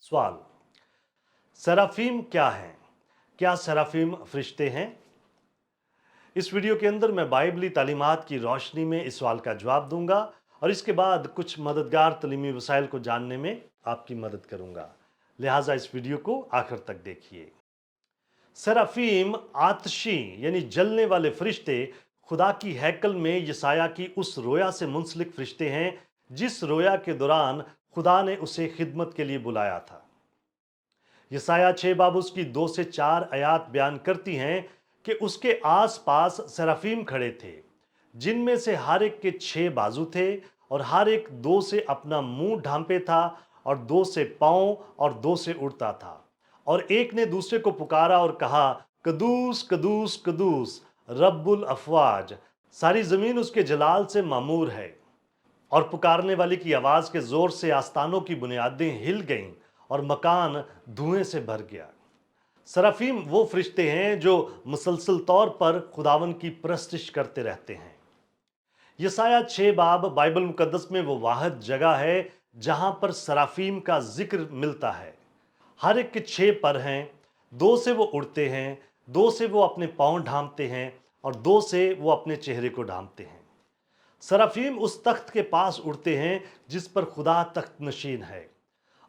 सवाल, सेराफीम क्या हैं? क्या सेराफीम फरिश्ते हैं? इस वीडियो के अंदर मैं बाइबली तालीमात की रोशनी में इस सवाल का जवाब दूंगा और इसके बाद कुछ मददगार तलीमी वसाइल को जानने में आपकी मदद करूंगा। लिहाजा इस वीडियो को आखिर तक देखिए। सेराफीम आतशी यानी जलने वाले फरिश्ते खुदा की हैकल में यसाया की उस रोया से मुंसलिक फरिश्ते हैं जिस रोया के दौरान खुदा ने उसे खिदमत के लिए बुलाया था। यसाया 6 बाब उसकी 2 से 4 आयात बयान करती हैं कि उसके आसपास सेराफीम खड़े थे जिनमें से हर एक के 6 बाजू थे और हर एक 2 से अपना मुंह ढांपे था और 2 से पांव और 2 से उड़ता था। और एक ने दूसरे को पुकारा और कहा, कदूस कदूस कदूस रब्बुल अफवाज, सारी जमीन उसके जलाल से मामूर है। और पुकारने वाले की आवाज के जोर से आस्तानों की बुनियादें हिल गईं और मकान धुएं से भर गया। सराफीम वो फरिश्ते हैं जो मुसलसल तौर पर खुदावन की परस्तिश करते रहते हैं। यसाया 6 बाब बाइबल मुकद्दस में वो वाहिद जगह है जहां पर सराफीम का जिक्र मिलता है। हर एक के 6 पर हैं, 2 से वो उड़ते हैं, 2 से वो अपने पांव ढांपते हैं और 2 से वो अपने चेहरे को ढांपते हैं। सराफीम उस तख्त के पास उड़ते हैं जिस पर खुदा तख्त नशीन है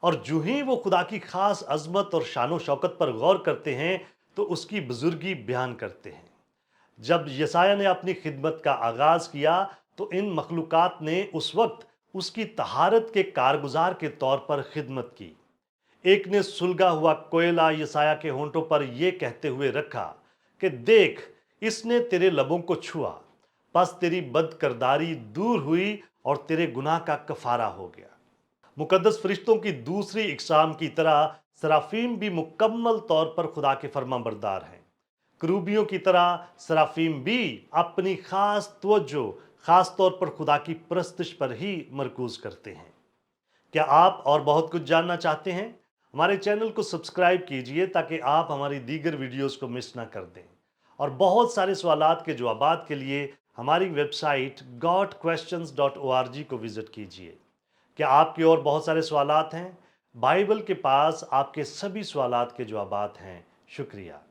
और जो ही वो खुदा की खास अजमत और शानो शौकत पर गौर करते हैं तो उसकी बुजुर्गी बयान करते हैं। जब यसाया ने अपनी खिदमत का आगाज किया तो इन मखलूकात ने उस वक्त उसकी तहारत के कारगुजार के तौर पर खिदमत की। एक ने सुलगा हुआ कोयला यसाया के होंठों पर यह कहते हुए रखा कि देख, इसने तेरे लबों को छुआ, बस तेरी बदकरदारी दूर हुई और तेरे गुनाह का कफारा हो गया। मुकद्दस फरिश्तों की दूसरी इकसाम की तरह सराफीम भी मुकम्मल तौर पर खुदा के फरमाबरदार हैं। करूबियों की तरह सराफीम भी अपनी खास तवज्जो खास तौर पर खुदा की परस्तिश पर ही मरकूज करते हैं। क्या आप और बहुत कुछ जानना चाहते हैं? हमारे चैनल को सब्सक्राइब कीजिए ताकि आप हमारी दीगर वीडियोस को मिस ना कर दें। और बहुत सारे सवालात के जवाबात के लिए हमारी वेबसाइट godquestions.org को विजिट कीजिए। क्या आपके और बहुत सारे सवालात हैं? बाइबल के पास आपके सभी सवालात के जवाबात हैं। शुक्रिया।